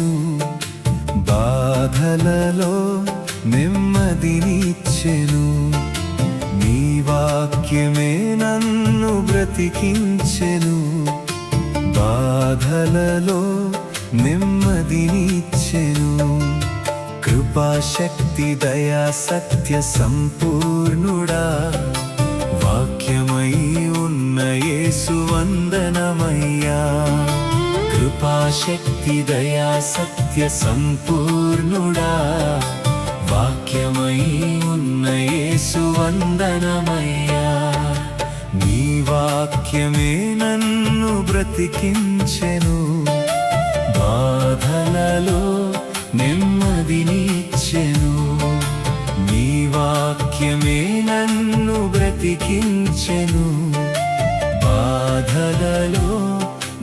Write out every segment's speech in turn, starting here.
బ్రతికించెను, బాధలలో నెమ్మదినిచ్చెను. నీ వాక్యమే నన్ను బ్రతికించెను, బాధలలో నెమ్మదినిచ్చెను. కృపాశక్తి దయా సత్య సంపూర్ణుడా, వాక్యమై ఉన్న యేసు వందనమయ్యా. కృపాశక్తి దయా సత్య సంపూర్ణుడా, వాక్యమై ఉన్న యేసు వందనమయ్యా. నీ వాక్యమే నన్ను బ్రతికించెను, బాధలలో నెమ్మదినిచ్చెను. నీ వాక్యమే నన్ను బ్రతికించెను, బాధలలో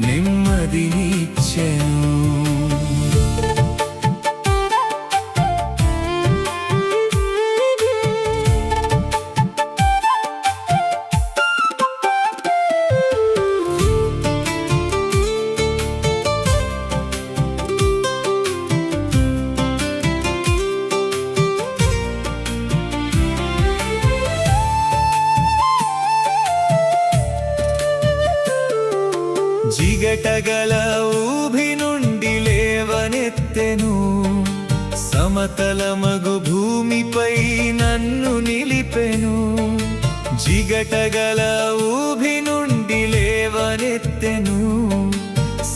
నెమ్మదినిచ్చెను. జిగటగల ఊబి నుండి లేవనెత్తెను, సమతలమగు భూమిపై నన్ను నిలిపెను. జిగటగల ఊబి నుండి లేవనెత్తెను,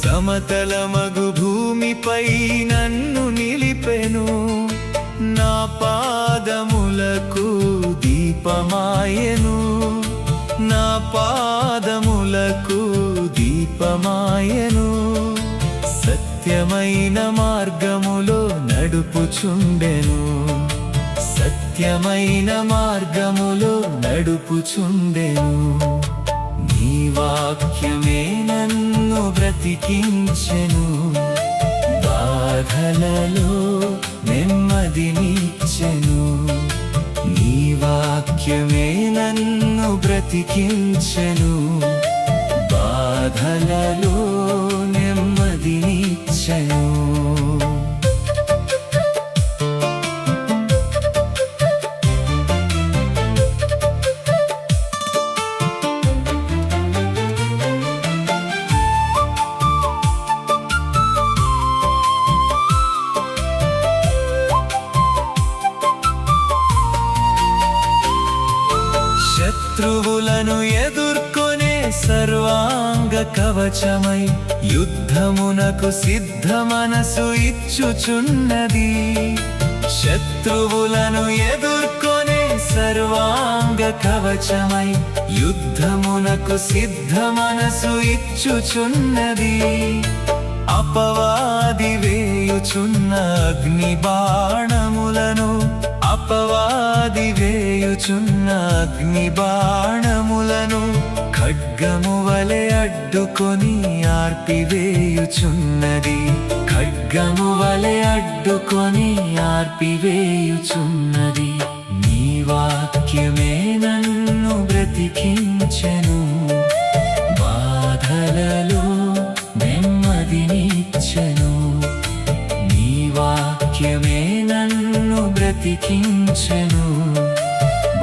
సమతలమగు భూమిపై నన్ను నిలిపెను. నా పాదములకు దీపమాయెను, నా పాదములకు దీపమాయెను. సత్యమైన మార్గములో నడుపుచుండెను, సత్యమైన మార్గములో నడుపుచుండెను. నీ వాక్యమే నన్ను బ్రతికించెను, బాధలలో నెమ్మదినిచ్చెను. నీ వాక్యమే నన్ను బ్రతికించెను, బాధలలో నెమ్మదినిచ్చెను. శత్రువులను ఎదుర్కొనే సర్వాంగ కవచమై యుద్ధమునకు సిద్ధ మనసు ఇచ్చుచున్నది. శత్రువులను ఎదుర్కొనే సర్వాంగ కవచమై యుద్ధమునకు సిద్ధ మనసు ఇచ్చుచున్నది. అపవాది వేయుచున్న అగ్ని బాణములను, అపవాది వేయుచున్న అగ్ని బాణములను ఖడ్గము వలె అడ్డుకొని ఆర్పివేయుచున్నది. ఖడ్గము వలె అడ్డుకొని ఆర్పివేయుచున్నది. నీ వాక్యమే నన్ను బ్రతికించెను, బాధలలో నెమ్మదినిచ్చెను. నీ వాక్యమే నన్ను బ్రతికించెను,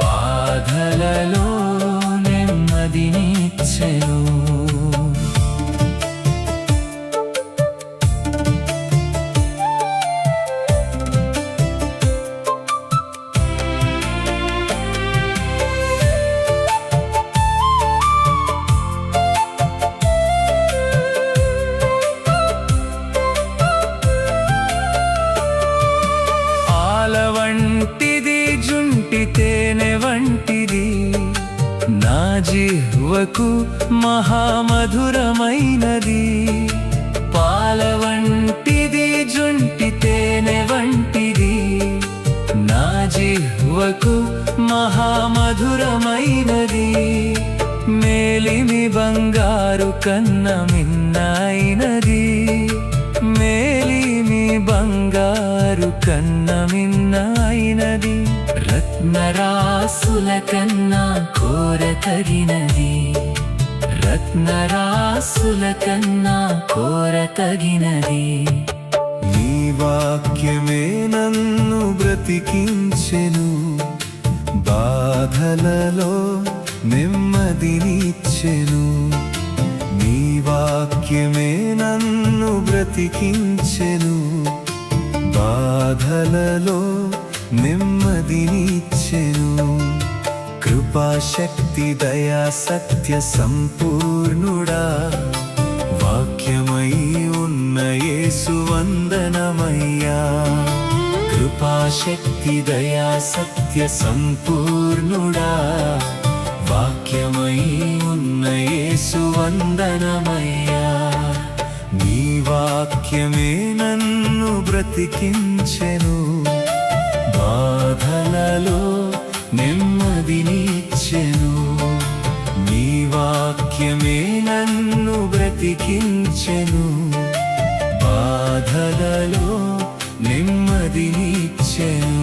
బాధలలో నెమ్మదినిచ్చెను. వంటిది జుంటి తేనె వంటిది, నా జిహ్వకు మహామధురమైనది. పాల వంటిది జుంటి తేనె వంటిది, నా జిహ్వకు మహామధురమైనది. మేలిమి బంగారు కన్న మిన్నైనది, మేలిమి బంగారు కన్న మిన్నైనది. రత్నరాసుల కన్నా కోరతగినది, రత్నరాసుల కన్నా కోరతగినది. నీ బ్రతికించెను, బాధలలో నెమ్మదినిచ్చెను. నీ వాక్యమే నన్ను బ్రతికించెను, బాధలలో నెమ్మదినిచ్చెను. కృపాశక్తి దయా సత్య సంపూర్ణుడా, వాక్యమై ఉన్న యేసు వందనమయ్యా. కృపాశక్తి దయా సత్య సంపూర్ణుడా, వాక్యమై ఉన్న యేసు వందనమయ్యా. నీ వాక్యమే నన్ను బ్రతికించెను, బాధలలో నెమ్మదినిచ్చెను. నీ వాక్యమే నన్ను బ్రతికించెను, బాధలలో నెమ్మదినిచ్చెను.